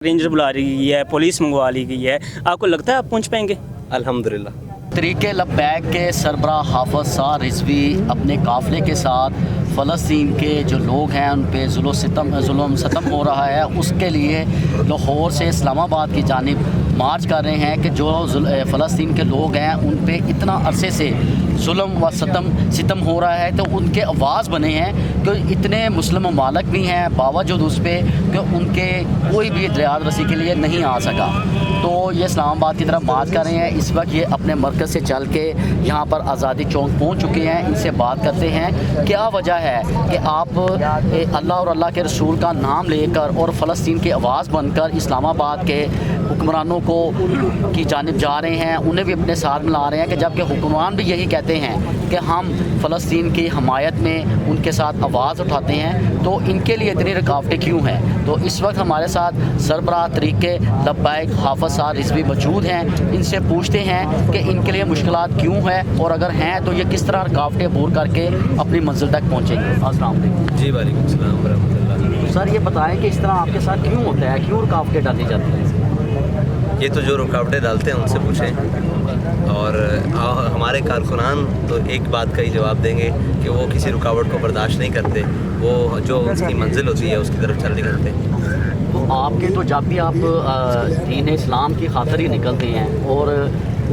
Ranger बुला रही है, पुलिस मंगवा ली गई है, आपको लगता है आप पहुंच पाएंगे? अल्हम्दुलिल्लाह। तहरीक लब्बैक के सरबराह हाफ़िज़ साद रिज़वी अपने काफ़िले के साथ फ़लस्तीन के जो लोग हैं उन पे जुल्म सतम हो रहा है, उसके लिए लाहौर से इस्लामाबाद की जानिब मार्च कर रहे हैं कि जो फ़लस्तीन के लोग हैं उन पे इतना अरसे से जुल्म व सितम हो रहा है, तो उनके आवाज़ बने हैं कि इतने मुस्लिम ममालिक भी हैं, बावजूद उस पर कि उनके कोई भी दरियाद रसी के लिए नहीं आ सका। तो ये इस्लामाबाद की तरफ मार्च कर रहे हैं। इस वक्त ये अपने मरकज़ से चल के यहाँ पर आज़ादी चौक पहुँच चुके हैं। इनसे बात करते हैं क्या वजह है कि आप अल्लाह और अल्लाह के रसूल का नाम लेकर और फ़लस्तीन की आवाज़ बनकर इस्लामाबाद के हुक्मरानों को की जानिब जा रहे हैं, उन्हें भी अपने साथ मिला रहे हैं कि जबकि हुक्मरान भी यही कहते हैं कि हम फ़लस्तीन की हमायत में उनके साथ आवाज़ उठाते हैं, तो इनके लिए इतनी रुकावटें क्यों हैं। तो इस वक्त हमारे साथ सरबराह तहरीक लब्बैक हाफ़िज़ साद रिज़वी मौजूद हैं। इनसे पूछते हैं कि इनके लिए मुश्किलात क्यों है और अगर हैं तो ये किस तरह रुकावटें दूर करके अपनी मंजिल तक पहुँचेंगे। अस्सलाम वालेकुम। जी वालेकुम सलाम व रहमतुल्लाह। सर ये बताएं कि इस तरह आपके साथ क्यों होता है, क्यों रुकावटें डाली जाती हैं? ये तो जो रुकावटें डालते हैं उनसे पूछें, और हमारे कारकुनान तो एक बात का ही जवाब देंगे कि वो किसी रुकावट को बर्दाश्त नहीं करते, वो जो उसकी मंजिल होती है उसकी तरफ चल निकलते हैं। तो आपके तो जब भी आप दीन इस्लाम की खातिर ही निकलते हैं और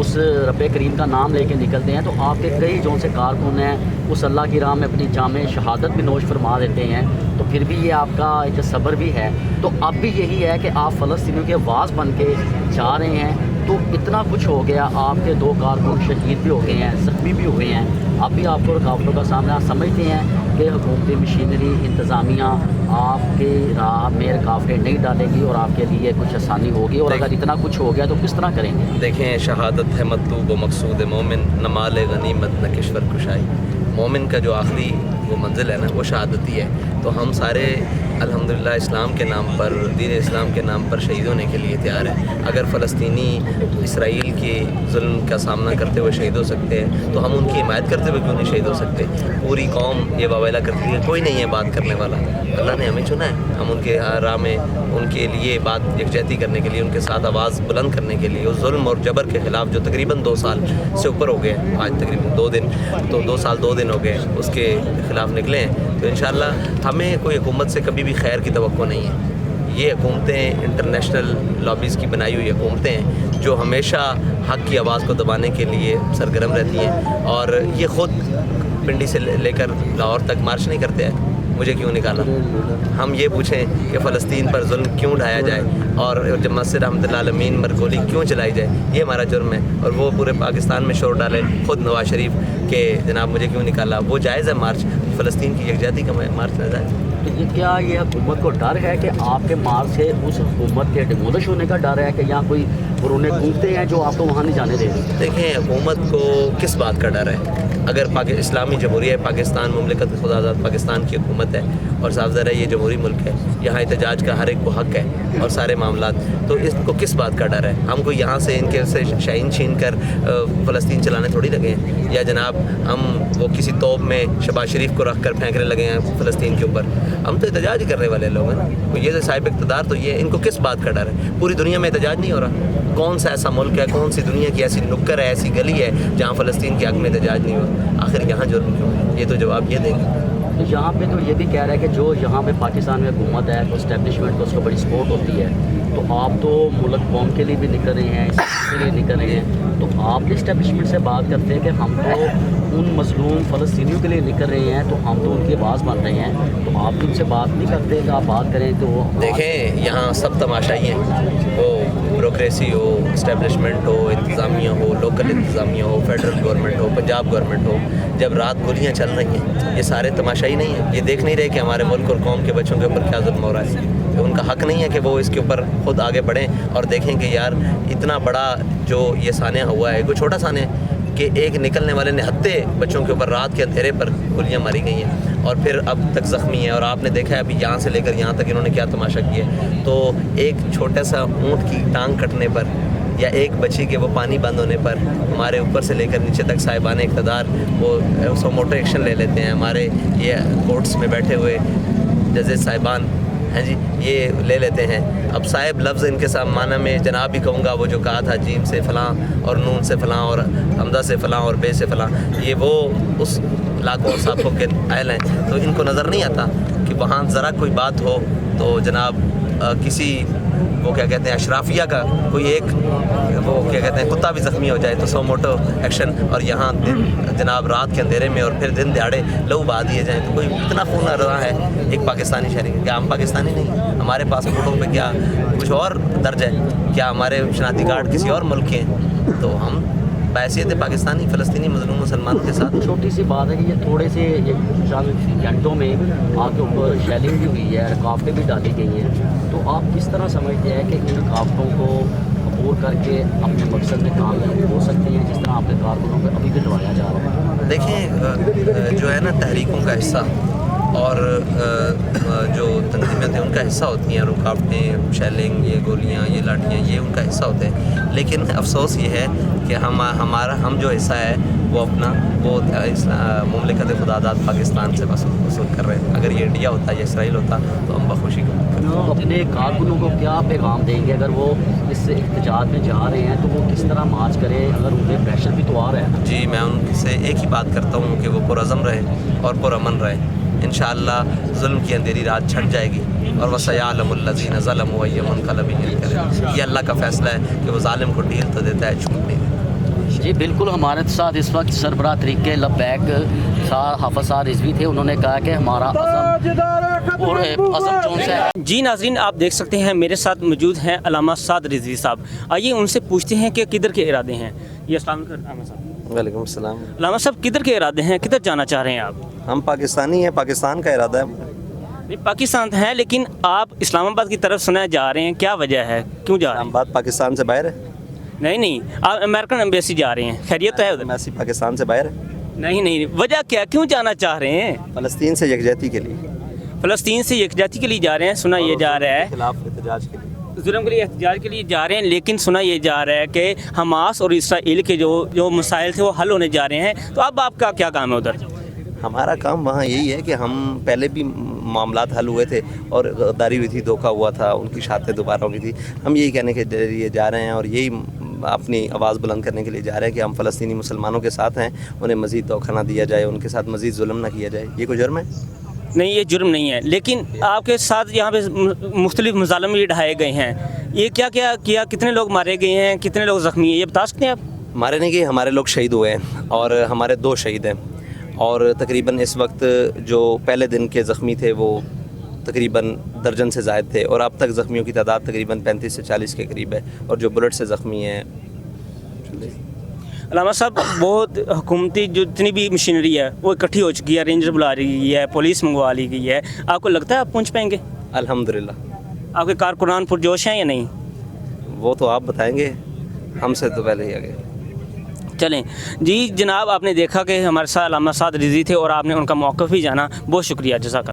उस रब करीम का नाम लेके निकलते हैं, तो आपके कई जो से कारकुन हैं उस अल्लाह की राह में अपनी जामे शहादत भी नोश फरमा देते हैं, तो फिर भी ये आपका एक सब्र भी है। तो अब भी यही है कि आप फ़लस्तीनियों के आवाज़ बन के जा रहे हैं, तो इतना कुछ हो गया, आपके 2 कारकुन शहीद भी हो गए हैं, ज़ख्मी भी हुए हैं, अब भी आपको रुकावटों का सामना समझते हैं कि हुकूमती मशीनरी इंतज़ामिया आपके राह में रुकावटें नहीं डालेगी और आपके लिए कुछ आसानी होगी, और अगर इतना कुछ हो गया तो किस तरह करेंगे? देखें, शहादत है मतलूब व मकसूद मोमिन, न माल गनीमत न किश्वर कुशाई। मोमिन का जो आखिरी वो मंजिल है ना, वो शहादत ही है। तो हम सारे अल्हम्दुलिल्लाह इस्लाम के नाम पर, दीन इस्लाम के नाम पर शहीद होने के लिए तैयार हैं। अगर फ़लस्तीनी इसराइल के जुल्म का सामना करते हुए शहीद हो सकते हैं, तो हम उनकी हिमायत करते हुए क्यों नहीं शहीद हो सकते? पूरी कौम ये वावेला करती है, कोई नहीं है बात करने वाला, अल्लाह ने हमें चुना है। हम उनके राह में उनके लिए बात यकजहती करने के लिए, उनके साथ आवाज़ बुलंद करने के लिए, उस जुल्म और जबर के ख़िलाफ़ जो तकरीबन 2 साल से ऊपर हो गए हैं, आज तकरीबन 2 दिन, तो 2 साल 2 दिन हो गए, उसके ख़िलाफ़ निकले हैं। तो इंशाअल्लाह हमें कोई हुकूमत से कभी भी खैर की तवक्को नहीं है। ये हुकूमतें इंटरनेशनल लॉबीज़ की बनाई हुई हुकूमतें हैं जो हमेशा हक़ की आवाज़ को दबाने के लिए सरगर्म रहती हैं, और ये ख़ुद पिंडी से लेकर लाहौर तक मार्च नहीं करते हैं। मुझे क्यों निकाला? हम ये पूछें कि फ़लस्तीन पर जुल्म क्यों ढाया जाए और जब मस्जिद रहमतुल्लाह अलमीन मरगोली क्यों चलाई जाए, ये हमारा जुर्म है। और वो पूरे पाकिस्तान में शोर डाले ख़ुद नवाज शरीफ के जनाब मुझे क्यों निकाला। वो जायज़ है मार्च, फ़लस्तीन की यकजहती का मार्च न जाए। तो ये क्या ये हुकूमत को डर है कि आपके मार्च से उस हुकूमत के डिमोलिश होने का डर है कि यहाँ कोई पुराने कूदते हैं जो आपको वहाँ नहीं जाने दे रहे? देखें, हुकूमत को किस बात का डर है? अगर इस्लामी जमहूरिया पाकिस्तान मुमलिकत खुदा आज़ाद पाकिस्तान की हुकूमत है और साफ ज़रा ये जमहूरी मुल्क है, यहाँ एहतजाज का हर एक को हक़ है और सारे मामलात, तो इसको किस बात का डर है? हमको यहाँ से इनके से शाहीन छीन कर फ़लस्तीन चलाने थोड़ी लगे हैं, या जनाब हम वो किसी तोप में शहबाज शरीफ को रख कर फेंकने लगे हैं फ़लस्तीन के ऊपर। हम तो एहतजाज ही करने वाले लोग हैं। तो ये जो साहिब इक़्तिदार, तो ये इनको किस बात का डर है? पूरी दुनिया में एहतजाज नहीं हो रहा। कौन सा ऐसा मुल्क है, कौन सी दुनिया की ऐसी नुक्कड़ है, ऐसी गली है जहाँ फ़लस्तीन के हक़ में एहतजाज नहीं हुआ? आखिर यहाँ जुर्म क्यों है? ये तो जवाब ये देंगे। तो यहाँ पे तो ये भी कह रहा है कि जो यहाँ पे पाकिस्तान में हुकूमत है तो इस्टेब्लिशमेंट को उसको बड़ी सपोर्ट होती है, तो आप तो मुल्क कौम के लिए भी निकल रहे हैं, इसके लिए निकल रहे हैं, तो आप भी इस्टेब्लिशमेंट से बात करते हैं कि हम तो उन मजलूम फ़लस्तीनियों के लिए निकल रहे हैं, तो हम तो उनकी आवाज़ बन रहे हैं, तो आप उनसे बात नहीं करते कि आप बात करें तो? देखें, यहाँ सब तमाशा ही है, वो ब्यूरोक्रेसी हो, इस्टेब्लिशमेंट हो, इंतज़ामिया हो, लोकल इंतज़ामिया हो, फेडरल गवर्नमेंट हो, पंजाब गवर्नमेंट हो, जब रात गोलियाँ चल रही हैं, ये सारे तमाशा ही नहीं है। ये देख नहीं रहे कि हमारे मुल्क और कौम के बच्चों के ऊपर क्या जुल्म हो रहा है। तो उनका हक़ नहीं है कि वो इसके ऊपर ख़ुद आगे बढ़ें और देखें कि यार इतना बड़ा जो ये सानिया हुआ है, कोई छोटा सानिया कि एक निकलने वाले निहत्ते बच्चों के ऊपर रात के अंधेरे पर गोलियाँ मारी गई हैं और फिर अब तक ज़ख्मी है। और आपने देखा है अभी यहाँ से लेकर यहाँ तक इन्होंने क्या तमाशा किया है। तो एक छोटा सा ऊँट की टांग कटने पर या एक बच्ची के वो पानी बंद होने पर हमारे ऊपर से लेकर नीचे तक साहिबान इक़्तिदार वो मोटो एक्शन ले लेते हैं। हमारे ये कोर्ट्स में बैठे हुए जजेस साहिबान ہیں جی یہ لے لیتے ہیں. اب صاحب لفظ ان کے ساتھ معنی میں جناب بھی کہوں گا, وہ جو کہا تھا جیم سے فلاں اور نون سے فلاں اور حمزہ سے فلاں اور بے سے فلاں, یہ وہ اس لاکھوں اور صافوں کے اہل ہیں. تو ان کو نظر نہیں آتا کہ وہاں ذرا کوئی بات ہو تو جناب کسی وہ کیا کہتے ہیں اشرافیہ کا کوئی ایک وہ کیا کہتے ہیں کتا بھی زخمی ہو جائے تو سو موٹو ایکشن, اور یہاں جناب رات کے اندھیرے میں اور پھر دن دہاڑے لہو بہا دیے جائیں. تو کوئی اتنا خون رہا ہے ایک پاکستانی شہری, کیا ہم پاکستانی نہیں؟ ہمارے پاسپورٹوں پہ کیا کچھ اور درج ہے؟ کیا ہمارے شناختی کارڈ کسی اور ملک کے ہیں؟ تو ہم بحیثیت پاکستانی فلسطینی مظلوم مسلمانوں کے ساتھ. چھوٹی سی بات ہے کہ یہ تھوڑے سے چند گھنٹوں میں آپ کے اوپر شیلنگ بھی ہوئی ہے, رکاوٹیں بھی ڈالی گئی ہیں, تو آپ کس طرح سمجھتے ہیں کہ ان رکاوٹوں کو عبور کر کے اپنے مقصد میں کامیاب ہو سکتے ہیں جس طرح آپ کے کارکنوں کو ابھی بھی ڈروایا جا رہا ہے؟ دیکھیں جو ہے نا تحریکوں کا حصہ اور جو تنظیمیں تھیں ان کا حصہ ہوتی ہیں, رکاوٹیں, شیلنگ, یہ گولیاں, یہ لاٹھیاں, یہ ان کا حصہ ہوتے ہیں. لیکن افسوس یہ ہے کہ ہم جو حصہ ہے وہ اپنا وہ مملکت خدا داد پاکستان سے وصول کر رہے ہیں. اگر یہ انڈیا ہوتا یا اسرائیل ہوتا تو ہم بخوشی اپنے کارکنوں کو کیا پیغام دیں گے اگر وہ اس احتجاج میں جا رہے ہیں تو وہ کس طرح مارچ کریں اگر انہیں پریشر بھی تو آ رہا ہے؟ جی میں ان سے ایک ہی بات کرتا ہوں کہ وہ پرعزم رہے اور پرامن رہے. انشاءاللہ ظلم کی اندھیری رات چھٹ جائے گی اور وَسَيَعْلَمُ الَّذِينَ ظَلَمُوا أَيَّ مُنقَلَبٍ يَنقَلِبُونَ. یہ اللہ کا فیصلہ ہے کہ وہ ظالم کو ڈھیل تو دیتا ہے, چھوٹ نہیں دیتا. جی بالکل, ہمارے ساتھ اس وقت سربراہ تحریک لبیک حافظ صاد رضوی تھے. انہوں نے کہا کہ ہمارا عزم چون سے ہے. جی ناظرین, آپ دیکھ سکتے ہیں میرے ساتھ موجود ہیں علامہ صاد رضوی صاحب. آئیے ان سے پوچھتے ہیں کہ کدھر کے ارادے ہیں. یہ السلام علیکم علامہ صاحب. وعلیکم السلام. علامہ صاحب کدھر کے ارادے ہیں, کدھر جانا چاہ رہے ہیں آپ؟ ہم پاکستانی ہیں, پاکستان کا ارادہ ہے. نہیں پاکستان ہے لیکن آپ اسلام آباد کی طرف سنا جا رہے ہیں, کیا وجہ ہے, کیوں جا رہے ہیں؟ اسلام آباد پاکستان سے باہر ہے؟ نہیں آپ امریکن ایمبیسی جا رہے ہیں, خیریت ہے ادھر؟ ایمبیسی پاکستان سے باہر ہے. نہیں وجہ کیا, کیوں جانا چاہ رہے ہیں؟ فلسطین سے یکجہتی کے لیے. فلسطین سے یکجہتی کے لیے جا رہے ہیں, سنا یہ جا رہا ہے خلاف احتجاج کے لیے, ظلم کے لیے احتجاج کے لیے جا رہے ہیں. لیکن سنا یہ جا رہا ہے کہ حماس اور اسرائیل کے جو مسائل تھے وہ حل ہونے جا رہے ہیں. تو اب آپ کا کیا کام ہے ادھر؟ ہمارا کام وہاں یہی ہے کہ ہم پہلے بھی معاملات حل ہوئے تھے اور غداری ہوئی تھی, دھوکہ ہوا تھا, ان کی شاتیں دوبارہ ہو گئی تھی. ہم یہی کہنے کے لیے جا رہے ہیں اور یہی اپنی آواز بلند کرنے کے لیے جا رہے ہیں کہ ہم فلسطینی مسلمانوں کے ساتھ ہیں, انہیں مزید دھوکہ نہ دیا جائے, ان کے ساتھ مزید ظلم نہ کیا جائے. یہ کوئی جرم ہے؟ نہیں یہ جرم نہیں ہے, لیکن آپ کے ساتھ یہاں پہ مختلف مظالم بھی ڈھائے گئے ہیں. یہ کیا کیا, کتنے لوگ مارے گئے ہیں, کتنے لوگ زخمی ہیں, یہ بتا سکتے ہیں آپ؟ مارے نہیں گئے, ہمارے لوگ شہید ہوئے ہیں اور ہمارے 2 شہید ہیں. اور تقریباً اس وقت جو پہلے دن کے زخمی تھے وہ تقریباً درجن سے زائد تھے اور اب تک زخمیوں کی تعداد تقریباً 35 سے 40 کے قریب ہے. اور جو بلٹ سے زخمی ہیں. علامہ صاحب بہت حکومتی جو جتنی بھی مشینری ہے وہ اکٹھی ہو چکی ہے, رینجر بلا رہی ہے, پولیس منگوا لی گئی ہے. آپ کو لگتا ہے آپ پہنچ پائیں گے؟ الحمدللہ. آپ کے کارکنان پرجوش ہیں یا نہیں؟ وہ تو آپ بتائیں گے, ہم سے تو پہلے ہی آگے. چلیں جی جناب, آپ نے دیکھا کہ ہمارے ساتھ علامہ صاد رضوی تھے اور آپ نے ان کا موقف بھی جانا. بہت شکریہ, جزاک اللہ.